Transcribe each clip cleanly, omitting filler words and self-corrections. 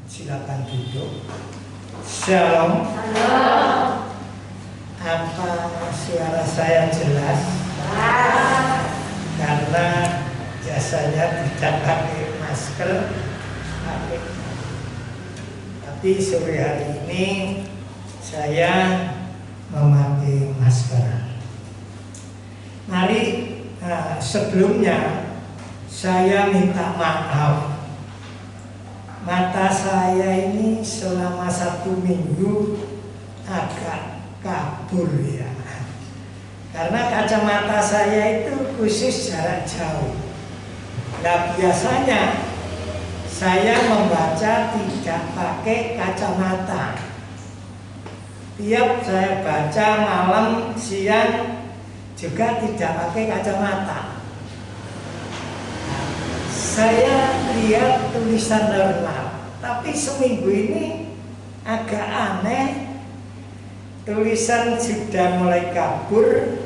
Silakan duduk. Shalom. Halo. Apa suara saya jelas? Karena biasanya tidak pakai masker. Tapi sore hari ini saya memakai masker. Mari sebelumnya saya minta maaf. Mata saya ini selama 1 minggu agak kabur ya. Karena kacamata saya itu khusus jarak jauh. Nah biasanya saya membaca tidak pakai kacamata. Tiap saya baca malam, siang juga tidak pakai kacamata. Saya lihat tulisan normal, tapi seminggu ini agak aneh. Tulisan sudah mulai kabur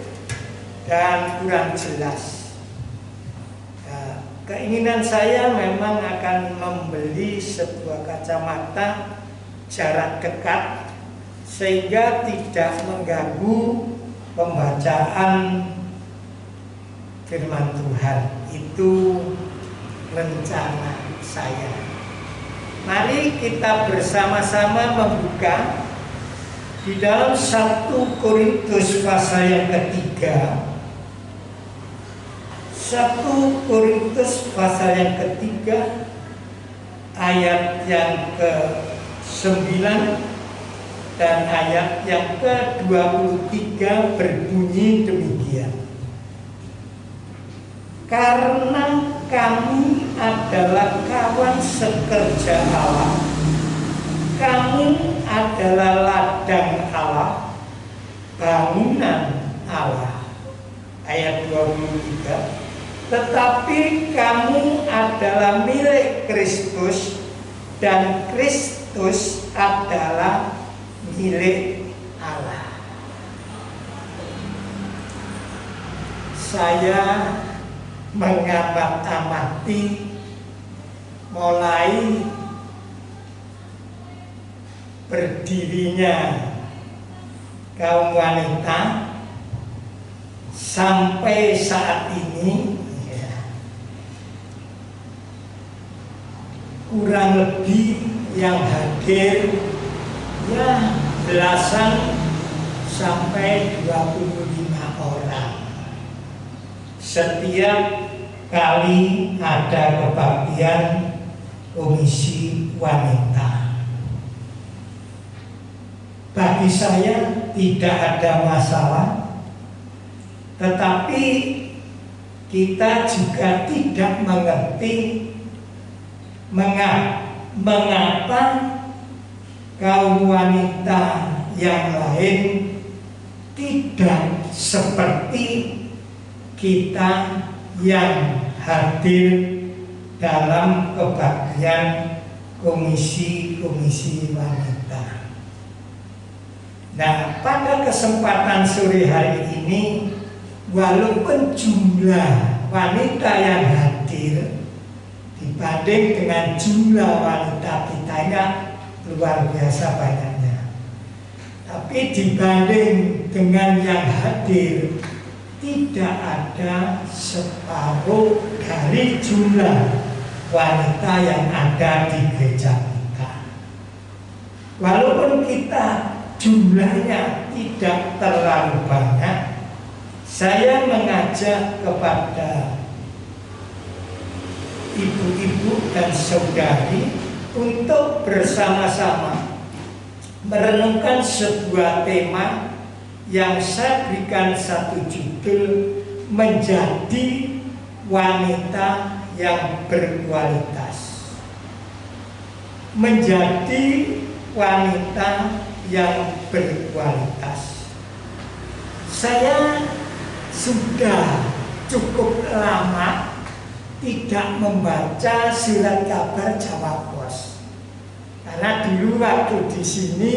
dan kurang jelas. Keinginan saya memang akan membeli sebuah kacamata jarak dekat sehingga tidak mengganggu pembacaan firman Tuhan. Itu rencana saya. Mari kita bersama-sama membuka di dalam 1 Korintus pasal yang ketiga. 1 Korintus pasal yang ketiga ayat yang ke-9 dan ayat yang ke-23 berbunyi demikian. Karena kami adalah kawan sekerja Allah, kami adalah ladang Allah, bangunan Allah. Ayat 23. Tetapi kamu adalah milik Kristus dan Kristus adalah milik Allah. Saya mengamati mulai berdirinya kaum wanita sampai saat ini ya, kurang lebih yang hadir ya belasan sampai 25 orang. Setiap kali ada kebaktian komisi wanita. Bagi saya tidak ada masalah, tetapi kita juga tidak mengerti mengapa kaum wanita yang lain tidak seperti kita yang hadir dalam kebaktian komisi-komisi wanita. Nah, pada kesempatan sore hari ini, walaupun jumlah wanita yang hadir dibanding dengan jumlah wanita kita ini luar biasa banyaknya, tapi dibanding dengan yang hadir tidak ada separuh dari jumlah wanita yang ada di gereja kita. Walaupun kita jumlahnya tidak terlalu banyak, saya mengajak kepada ibu-ibu dan saudari untuk bersama-sama merenungkan sebuah tema yang saya berikan satu judul, menjadi wanita yang berkualitas. Menjadi wanita yang berkualitas. Saya sudah cukup lama tidak membaca surat kabar Jawa Pos, karena dulu waktu di sini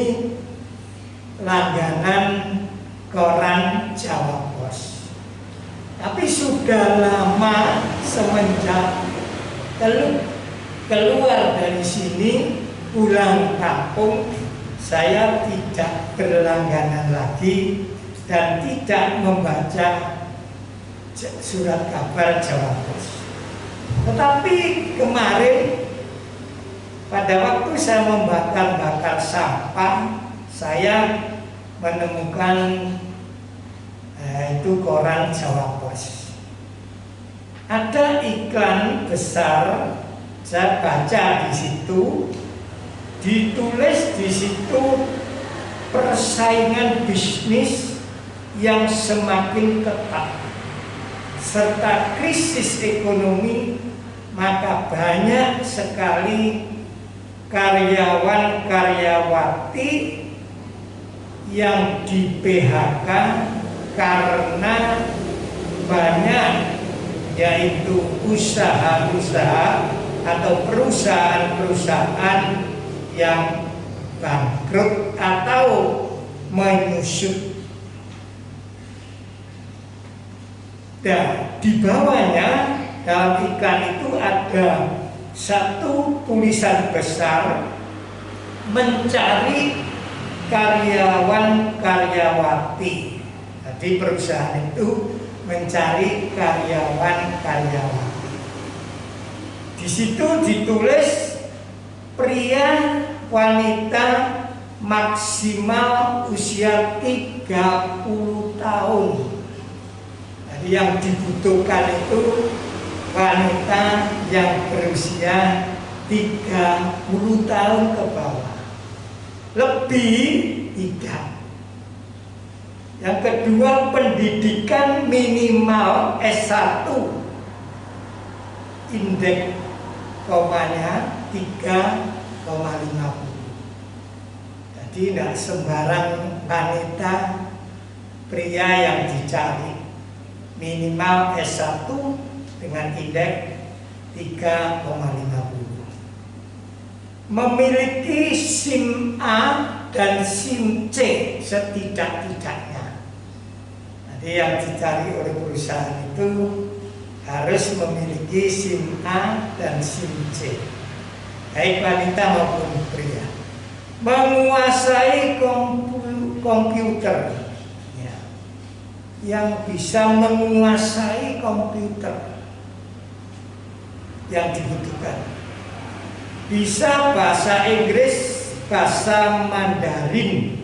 langganan koran Jawa Pos. Tapi sudah lama semenjak keluar dari sini pulang kampung saya tidak berlangganan lagi dan tidak membaca surat kabar Jawa Pos. Tetapi kemarin pada waktu saya membakar-bakar sampah, saya menemukan itu koran Jawa Pos. Ada iklan besar, saya baca di situ, ditulis di situ persaingan bisnis yang semakin ketat serta krisis ekonomi, maka banyak sekali karyawan-karyawati yang di PHK karena banyak, yaitu usaha-usaha atau perusahaan-perusahaan yang bangkrut atau menyusut. Dan di bawahnya dalam iklan itu ada satu tulisan besar, mencari karyawan-karyawati. Jadi perusahaan itu mencari karyawan-karyawati. Di situ ditulis pria wanita maksimal usia 30 tahun. Jadi yang dibutuhkan itu wanita yang berusia 30 tahun ke bawah. Lebih tidak. Yang kedua, pendidikan minimal S1, indeks komanya 3,50. Jadi tidak sembarang wanita pria yang dicari, minimal S1 dengan indeks 3,50. Memiliki SIM A dan SIM C setidak-tidaknya. Jadi yang dicari oleh perusahaan itu harus memiliki SIM A dan SIM C, baik wanita maupun pria. Menguasai komputer, ya, yang bisa menguasai komputer yang dibutuhkan. Bisa bahasa Inggris, bahasa Mandarin.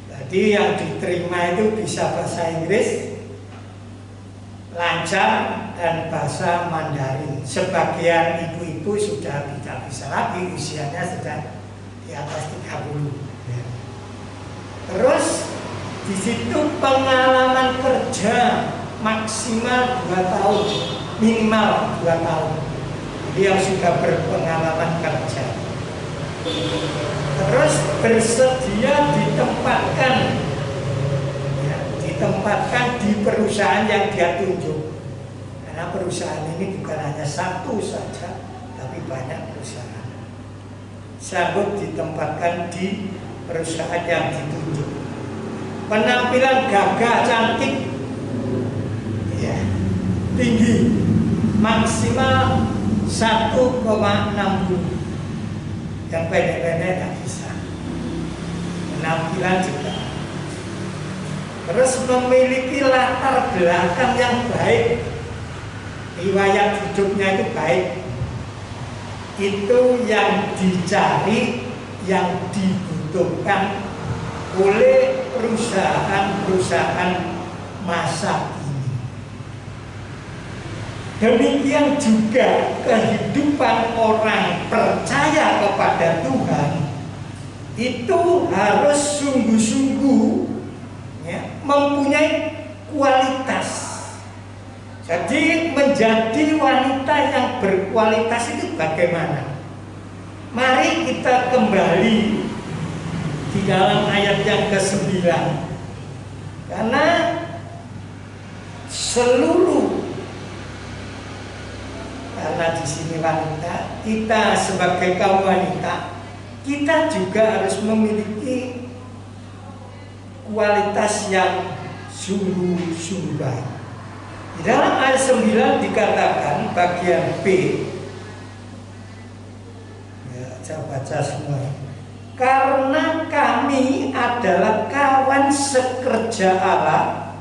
Jadi yang diterima itu bisa bahasa Inggris lancar dan bahasa Mandarin. Sebagian ibu-ibu sudah tidak bisa lagi, usianya sudah di atas 30. Ya. Terus di situ pengalaman kerja maksimal 2 tahun, minimal 2 tahun. Jadi yang sudah berpengalaman kerja. Terus bersedia ditempatkan, ya, ditempatkan di perusahaan yang dia tunjuk. Karena perusahaan ini bukan hanya satu saja, tapi banyak perusahaan. Sanggup ditempatkan di perusahaan yang ditunjuk. Penampilan gagah, cantik, ya, tinggi, maksimal 1,60. Yang pendek-pendek tidak bisa. Penampilan juga. Terus memiliki latar belakang yang baik, riwayat hidupnya itu baik. Itu yang dicari, yang dibutuhkan oleh perusahaan-perusahaan masa ini. Demikian juga kehidupan orang percaya kepada Tuhan itu harus sungguh-sungguh, ya, mempunyai kualitas. Jadi menjadi wanita yang berkualitas itu bagaimana? Mari kita kembali di dalam ayat yang ke-9. Karena karena di sini wanita, kita sebagai kaum wanita, kita juga harus memiliki kualitas yang sungguh-sungguh baik. Di dalam ayat 9 dikatakan bagian B, ya, baca semua. Karena kami adalah kawan sekerja Allah,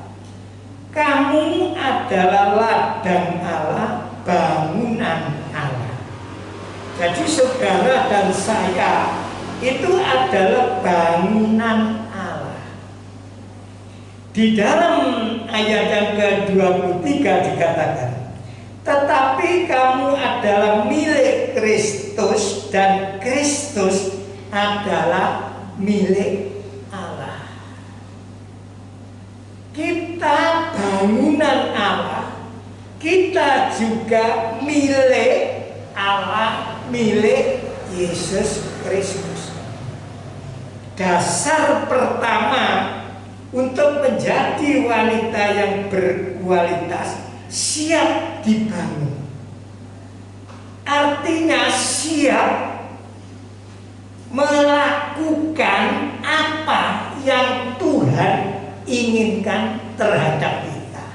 kamu adalah ladang Allah, bangunan Allah. Jadi saudara dan saya itu adalah bangunan Allah. Di dalam ayat yang ke-23 dikatakan, tetapi kamu adalah milik Kristus dan Kristus adalah milik Allah. Kita bangunan Allah, kita juga milik Allah, milik Yesus Kristus. Dasar pertama untuk menjadi wanita yang berkualitas, siap dibangun. Artinya siap melakukan apa yang Tuhan inginkan terhadap kita.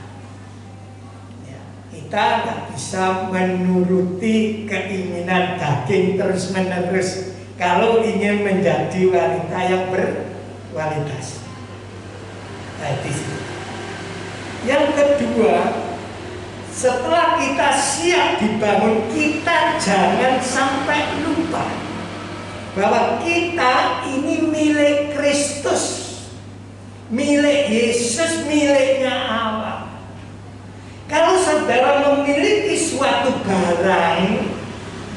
Ya, kita nggak bisa menuruti keinginan daging terus-menerus kalau ingin menjadi wanita yang berkualitas. Nah, yang kedua, setelah kita siap dibangun, kita jangan sampai lupa bahwa kita ini milik Kristus, milik Yesus, miliknya Allah. Kalau saudara memiliki suatu barang,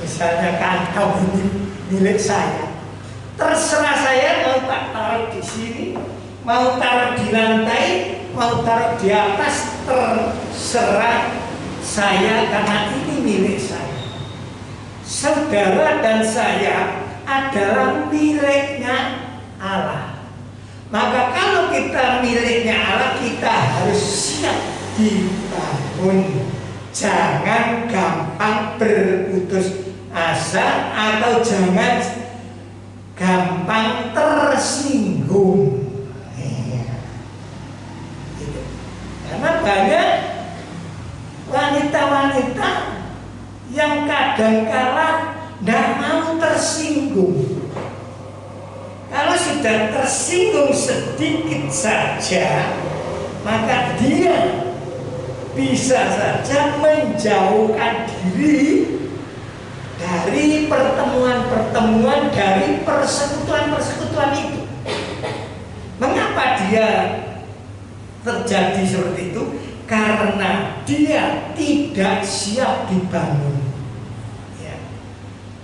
misalnya kantong ini milik saya, terserah saya mau tak taruh di sini, mau taruh di lantai, mau taruh di atas, terserah saya karena ini milik saya. Saudara dan saya adalah miliknya Allah. Maka kalau kita miliknya Allah, kita harus siap dibangun. Jangan gampang berputus asa atau jangan gampang tersinggung. Karena banyak wanita-wanita yang kadang-kala tidak mau tersinggung. Kalau sudah tersinggung sedikit saja, maka dia bisa saja menjauhkan diri dari pertemuan-pertemuan, dari persekutuan-persekutuan itu. Mengapa dia terjadi seperti itu? Karena dia tidak siap dibangun.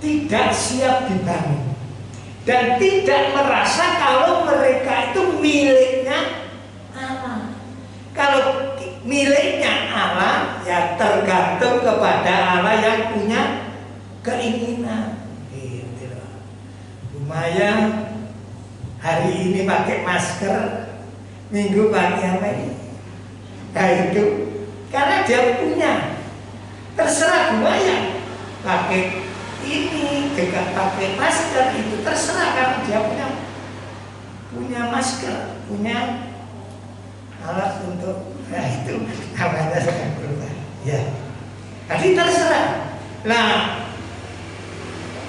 Tidak siap dibangun dan tidak merasa kalau mereka itu miliknya Allah. Kalau miliknya Allah, ya tergantung kepada Allah yang punya keinginan. Gitu. Lumayan hari ini pakai masker, minggu pakai apa ini? Nah itu karena dia punya, terserah lumayan pakai ini juga pakai masker, itu terserah karena dia punya masker, punya alat untuk, nah itu namanya sedang berubah. Ya, jadi terserah. Nah,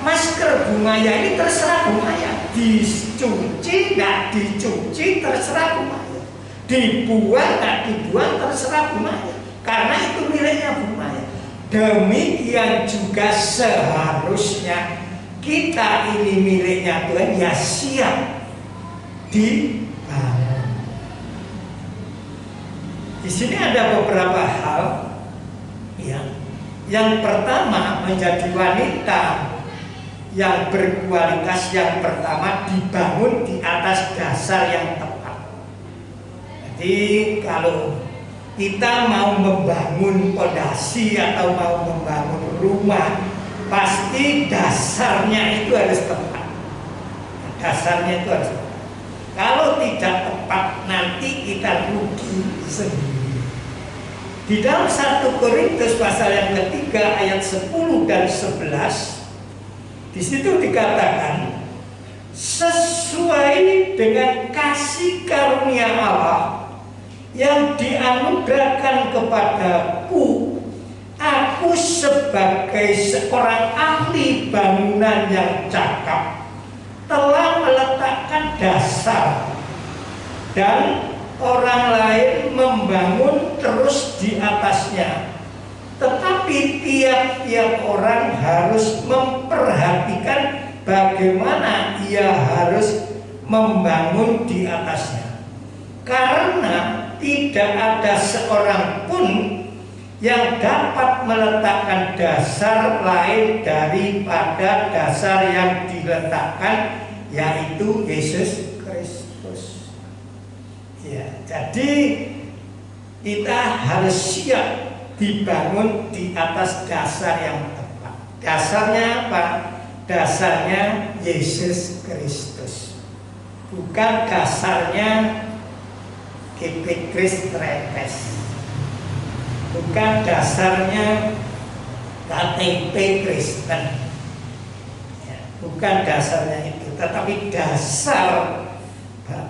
masker Bu Maya ini terserah Bu Maya, dicuci nggak dicuci terserah Bu Maya, dibuang nggak dibuang terserah Bu Maya, karena itu miliknya Bu Maya. Demikian juga seharusnya kita ini miliknya Tuhan, ya siap dibangun. Di sini ada beberapa hal ya. Yang pertama, menjadi wanita yang berkualitas, yang pertama dibangun di atas dasar yang tepat. Jadi kalau kita mau membangun pondasi atau mau membangun rumah, pasti dasarnya itu harus tepat. Dasarnya itu harus tepat. Kalau tidak tepat, nanti kita rugi sendiri. Di dalam 1 Korintus pasal yang ketiga ayat 10 dan 11, di situ dikatakan, sesuai dengan kasih karunia Allah yang dianugerahkan kepadaku, aku Paulus sebagai seorang ahli bangunan yang cakap telah meletakkan dasar dan orang lain membangun terus di atasnya. Tetapi tiap-tiap orang harus memperhatikan bagaimana ia harus membangun di atasnya. Karena tidak ada seorang pun yang dapat meletakkan dasar lain daripada dasar yang diletakkan, yaitu Yesus Kristus. Ya, jadi kita harus siap dibangun di atas dasar yang tepat. Dasarnya apa? Dasarnya Yesus Kristus. Bukan dasarnya KP Kristen. Bukan dasarnya KTP Kristen, ya, bukan dasarnya itu, tetapi dasar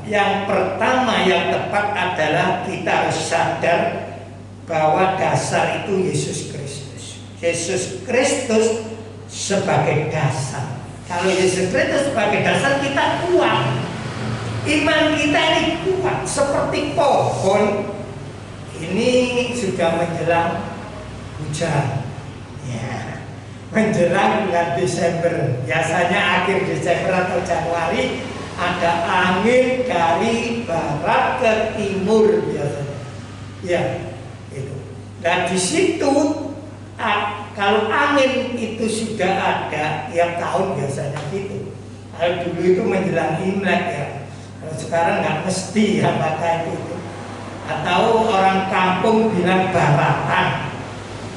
yang pertama yang tepat adalah kita harus sadar bahwa dasar itu Yesus Kristus. Yesus Kristus sebagai dasar. Kalau Yesus Kristus sebagai dasar, kita kuat. Iman kita ini kuat seperti pohon. Ini sudah menjelang hujan, ya, menjelang bulan Desember. Biasanya akhir Desember atau Januari ada angin dari barat ke timur biasanya. Ya, itu. Dan di situ kalau angin itu sudah ada tiap tahun biasanya gitu. Kalau dulu itu menjelang Imlek ya. Kalau sekarang nggak mesti apakah itu. Atau orang kampung bilang baratan,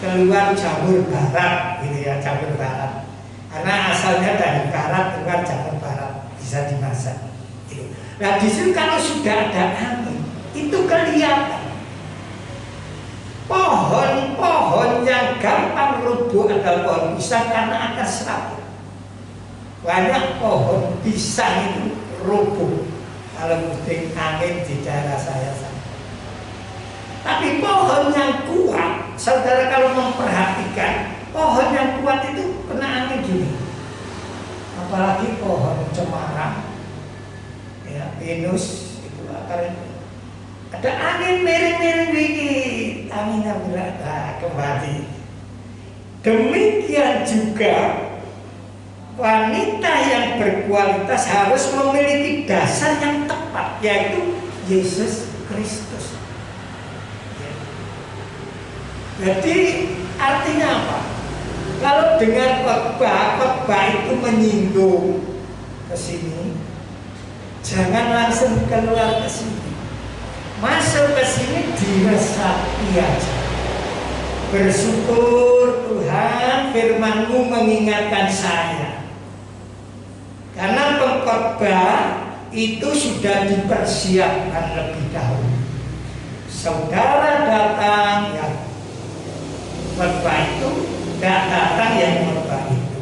keluar jamur barat gitu ya, jamur barat, karena asalnya dari barat, keluar jamur barat, bisa dimasak gitu. Nah disitu kalau sudah ada angin itu kelihatan pohon-pohon yang gampang rubuh adalah pohon pisang karena akar serabut. Banyak pohon pisang itu rubuh kalau musim angin di daerah saya. Tapi pohon yang kuat, saudara kalau memperhatikan, pohon yang kuat itu kena angin gini. Apalagi pohon cemara, ya, pinus, itu akarnya. Ada angin miring-miring dikit, anginnya berada kembali. Demikian juga wanita yang berkualitas harus memiliki dasar yang tepat, yaitu Yesus Kristus. Jadi artinya apa? Kalau dengan khotbah itu menyinggung ke sini, jangan langsung keluar ke sini. Masuk ke sini diresapi aja. Bersyukur Tuhan, firman-Mu mengingatkan saya. Karena pengkhotbah itu sudah dipersiapkan lebih dahulu. Saudara datang ya, khotbah itu tidak datang yang khotbah itu.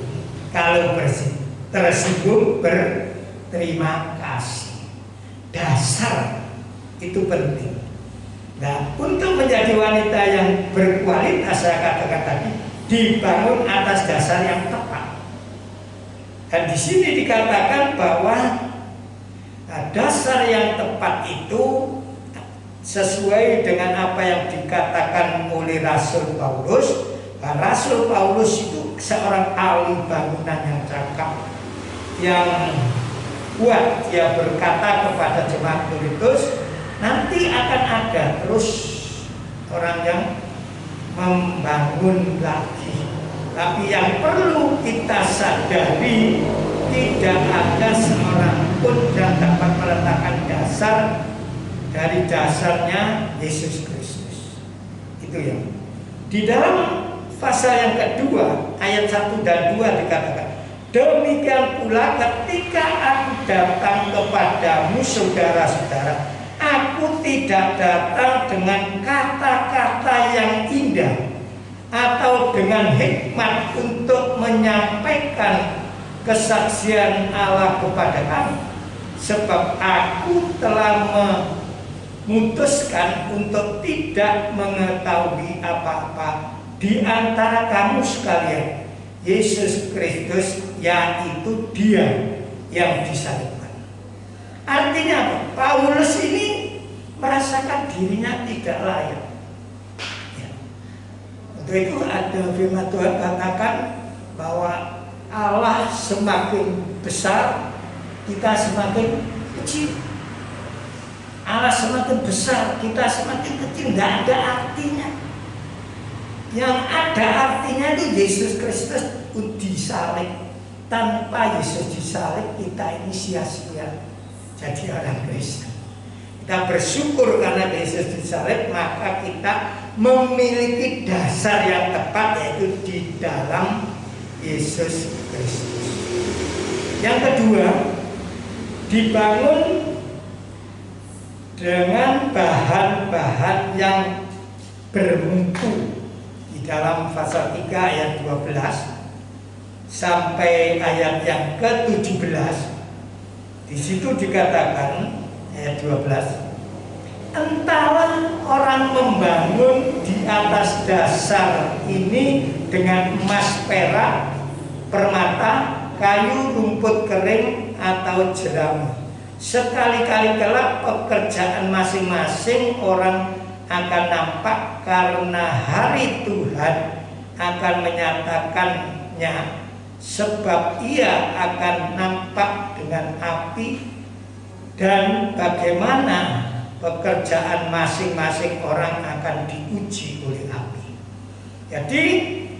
Kalau tersinggung berterima kasih. Dasar itu penting. Nah, untuk menjadi wanita yang berkualitas, saya katakan tadi, dibangun atas dasar yang tepat. Dan di sini dikatakan bahwa dasar yang tepat itu sesuai dengan apa yang dikatakan oleh Rasul Paulus. Rasul Paulus itu seorang ahli bangunan yang cakap, yang kuat. Dia berkata kepada jemaat Korintus, nanti akan ada terus orang yang membangun lagi. Tapi yang perlu kita sadari, tidak ada seorang pun yang dapat meletakkan dasar dari dasarnya Yesus Kristus. Itu ya. Di dalam pasal yang kedua, ayat 1 dan 2 dikatakan, demikian pula ketika aku datang kepadamu saudara-saudara, aku tidak datang dengan kata-kata yang indah atau dengan hikmat untuk menyampaikan kesaksian Allah kepada kamu, sebab aku telah memutuskan untuk tidak mengetahui apa-apa di antara kamu sekalian Yesus Kristus, yaitu Dia yang disalibkan. Artinya apa? Paulus ini merasakan dirinya tidak layak. Ya. Untuk itu ada firman Tuhan katakan bahwa Allah semakin besar, kita semakin kecil. Allah semakin besar, kita semakin kecil. Tidak ada artinya. Yang ada artinya itu Yesus Kristus disalib. Tanpa Yesus disalib, kita ini sia-sia jadi orang Kristen. Kita bersyukur karena Yesus disalib, maka kita memiliki dasar yang tepat, yaitu di dalam Yesus Kristus. Yang kedua, dibangun dengan bahan-bahan yang bermutu. Di dalam pasal 3 ayat 12 sampai ayat yang ke-17, di situ dikatakan ayat 12, entahlah orang membangun di atas dasar ini dengan emas, perak, permata, kayu, rumput kering, atau jerami. Sekali-kali kelak pekerjaan masing-masing orang akan nampak, karena hari Tuhan akan menyatakannya, sebab ia akan nampak dengan api, dan bagaimana pekerjaan masing-masing orang akan diuji oleh api. Jadi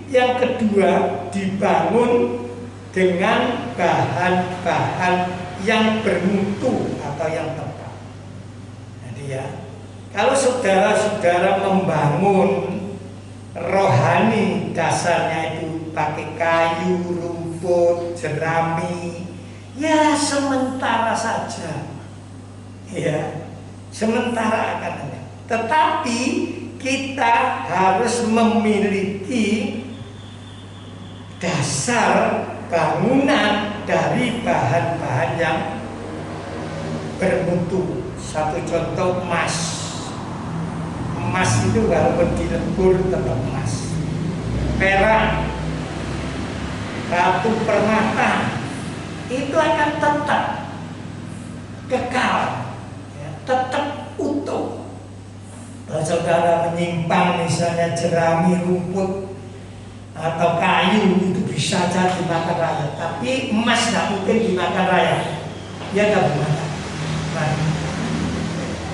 yang kedua, dibangun dengan bahan-bahan yang bermutu atau yang tepat. Jadi ya, kalau saudara-saudara membangun rohani, dasarnya itu pakai kayu, rumput, jerami, ya sementara saja, ya sementara akan ada. Tetapi kita harus memiliki dasar bangunan dari bahan-bahan yang bermutu. Satu contoh, emas. Emas itu walaupun dilebur tetap emas. Perak, batu permata, itu akan tetap kekal, ya, tetap utuh. Kalau saudara menyimpang misalnya jerami, rumput, atau kayu, itu bisa saja dimakan rakyat. Tapi emas tidak mungkin dimakan rakyat. Dia tidak dimakan. Nah,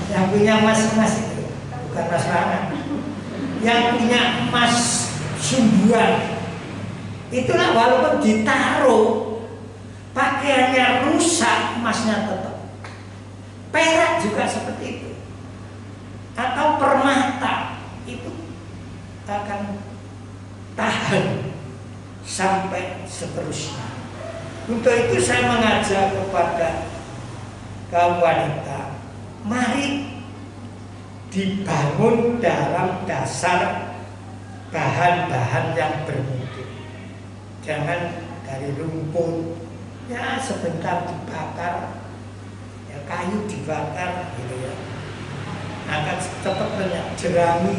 yang punya emas itu bukan emas rangan. Yang punya emas sumbuan, itulah walaupun ditaruh pakaiannya rusak, emasnya tetap. Perak juga seperti itu, atau permata itu akan tahan sampai seterusnya. Untuk itu saya mengajak kepada kaum wanita, mari dibangun dalam dasar bahan-bahan yang bermutu. Jangan dari rumput, ya sebentar dibakar, ya kayu dibakar, gitu ya, akan tetap banyak. Jerami,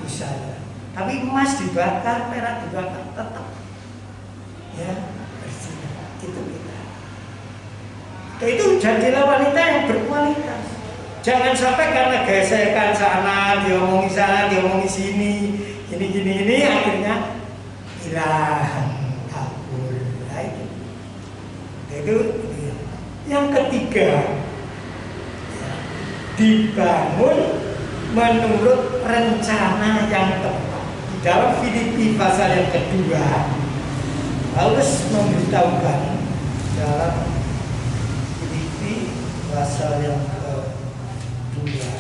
bisa ya. Tapi emas dibakar, perak dibakar, tetap ya bersih. Itu kita. Itu jadilah wanita yang berkualitas. Jangan sampai karena gesekan sana, diomongi sana, diomongi sini, ini, akhirnya hilang kabur. Itu ya. Yang ketiga, ya, dibangun menurut rencana yang tepat. Di dalam Filipi pasal yang kedua, Paulus memberitahukan dalam Filipi pasal yang kedua,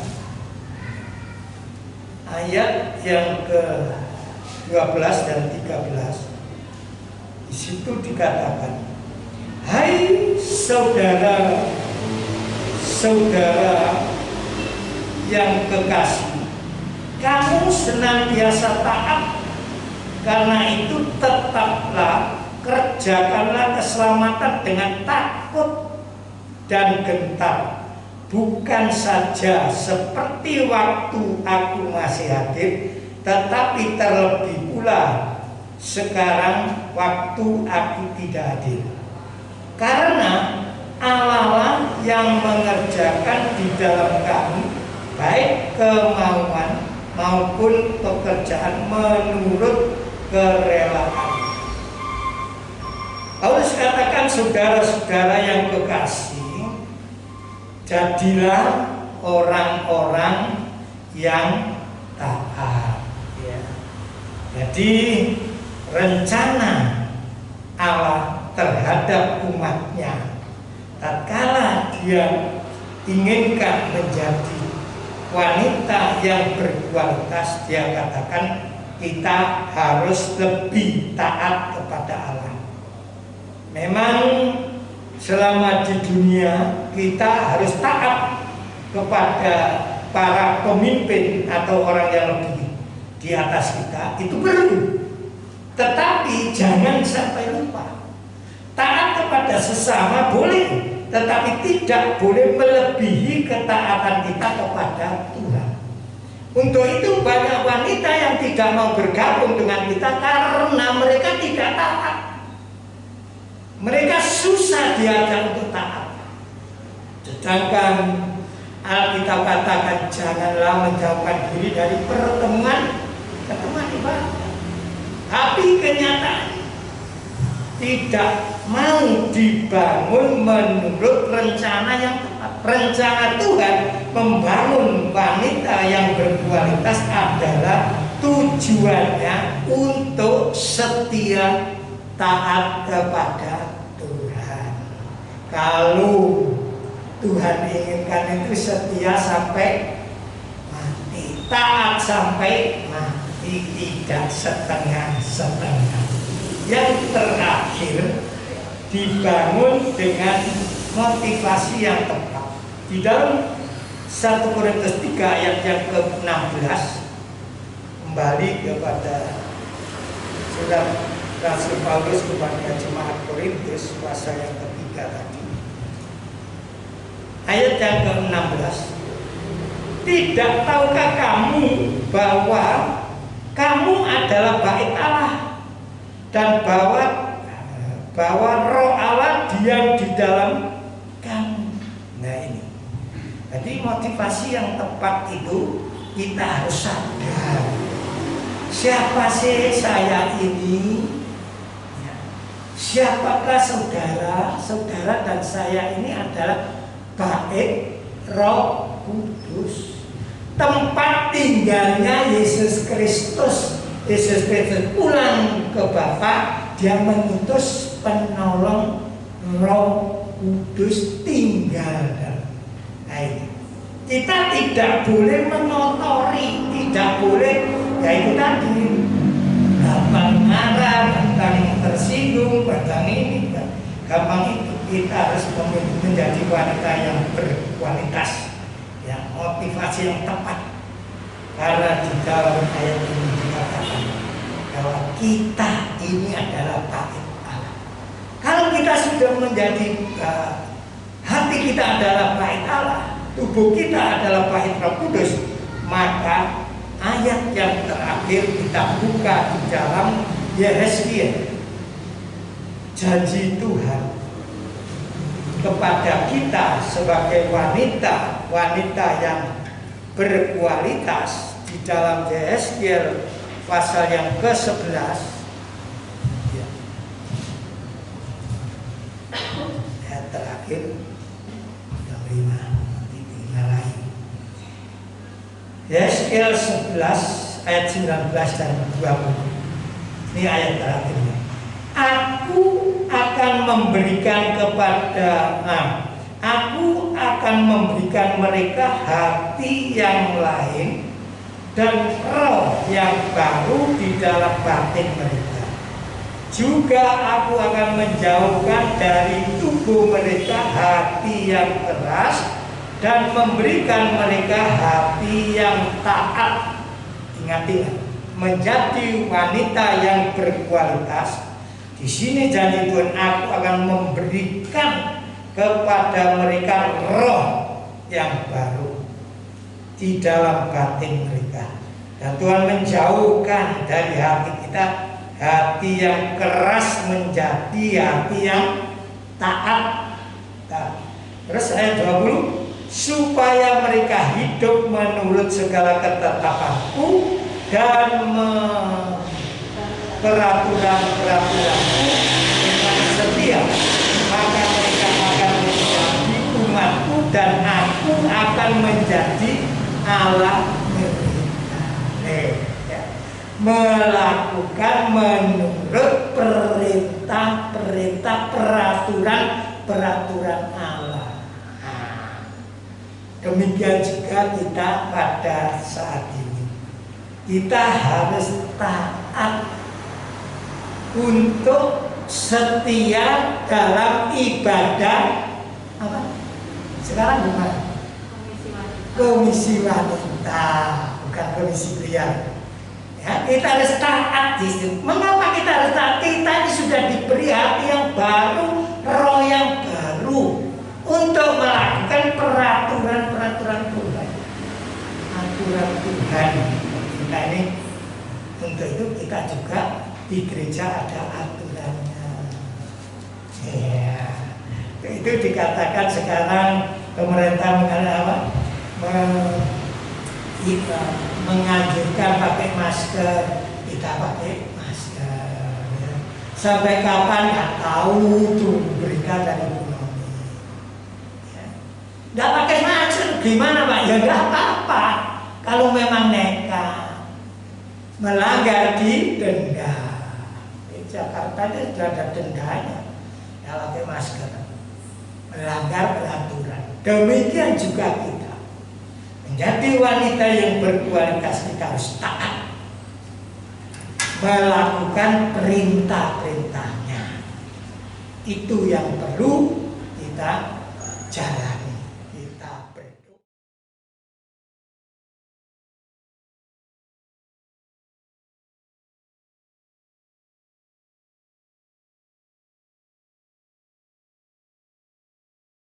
ayat yang ke-12 dan 13, di situ dikatakan, hai saudara-saudara yang kekasih, kamu senantiasa taat, karena itu tetaplah kerjakanlah keselamatan dengan takut dan gentar, bukan saja seperti waktu aku masih hadir, tetapi terlebih pula sekarang waktu aku tidak hadir. Karena Allah yang mengerjakan di dalam kami baik kemauan maupun pekerjaan menurut kerelaan. Paulus katakan, saudara-saudara yang kekasih, jadilah orang-orang yang taat. Ya. Jadi rencana Allah terhadap umatnya, tatkala Dia inginkan menjadi wanita yang berkualitas, Dia katakan kita harus lebih taat kepada Allah. Memang selama di dunia kita harus taat kepada para pemimpin atau orang yang lebih di atas kita, itu perlu. Tetapi jangan sampai lupa, taat kepada sesama boleh, tetapi tidak boleh melebihi ketaatan kita kepada Tuhan. Untuk itu banyak wanita yang tidak mau bergabung dengan kita karena mereka tidak taat. Mereka susah diajak untuk taat. Sedangkan Alkitab katakan janganlah menjauhkan diri dari pertemuan ibadah. Tapi kenyataan tidak mau dibangun menurut rencana yang tepat. Rencana Tuhan membangun wanita yang berkualitas adalah tujuannya untuk setia taat kepada Tuhan. Kalau Tuhan inginkan itu setia sampai mati, taat sampai mati, tidak setengah-setengah. Yang terakhir dibangun dengan motivasi yang tepat. Di dalam 1 Korintus 3 ayat yang ke-16, kembali kepada surat Rasul Paulus kepada jemaat Korintus pasal yang ketiga tadi. Ayat yang ke-16. Tidak tahukah kamu bahwa kamu adalah bait Allah dan bahwa Roh Allah diam di dalam kamu. Nah ini. Jadi motivasi yang tepat itu kita harus sadar. Siapa sih saya ini? Siapakah saudara dan saya ini adalah bait Roh Kudus, tempat tinggalnya Yesus Kristus. Yesus Kristus pulang ke Bapa, Dia mengutus penolong Roh Kudus tinggal dalam. Kita tidak boleh mengotori, tidak boleh, yaitu tadi gampang marah, gampang tersinggung, gampang ini, gampang itu. Kita harus menjadi wanita yang berkualitas, ya, motivasi yang tepat. Karena di dalam ayat ini dikatakan bahwa kita ini adalah bait Allah. Kalau kita sudah menjadi hati kita adalah bait Allah, tubuh kita adalah bait Roh Kudus, maka ayat yang terakhir kita buka di dalam Yesaya, janji Tuhan kepada kita sebagai wanita yang berkualitas di dalam Yesaya pasal yang ke-11. Ayat terakhir yang 5 nanti dimarahi. Yesaya 11 ayat 19 dan 20. Ini ayat terakhirnya. Aku akan memberikan mereka hati yang lain dan roh yang baru di dalam batin mereka. Juga aku akan menjauhkan dari tubuh mereka hati yang keras dan memberikan mereka hati yang taat. Ingat-ingat, menjadi wanita yang berkualitas. Di sini janji Tuhan, aku akan memberikan kepada mereka roh yang baru di dalam batin mereka. Dan Tuhan menjauhkan dari hati kita hati yang keras menjadi hati yang taat. Terus ayat 20, supaya mereka hidup menurut segala ketetapanku dan peraturan-peraturanku dengan setia, maka mereka akan menjadi umatku dan aku akan menjadi Allah mereka. Melakukan menurut perintah-perintah, peraturan-peraturan Allah. Demikian juga kita pada saat ini. Kita harus taat untuk setia dalam ibadah apa? Sekarang gimana? Komisi wanita, bukan komisi pria. Ya, kita harus taat di situ. Mengapa kita harus taat? Kita ini sudah diberi hati yang baru, roh yang baru untuk melakukan peraturan-peraturan Tuhan. Aturan Tuhan. Kita ini untuk itu kita juga di gereja ada aturannya. Ya. Itu dikatakan sekarang pemerintah menganjurkan pakai masker, kita pakai masker. Ya. Sampai kapan nggak tahu tuh berita dari ekonomi. Ya. Nggak pakai masker gimana Pak? Ya nggak apa-apa. Kalau memang nekat melanggar didenda. Di Jakarta itu sudah ada dendanya. Ya pakai masker, melanggar peraturan. Demikian juga kita. Menjadi wanita yang berkualitas kita harus taat melakukan perintah-perintahnya. Itu yang perlu kita jalani.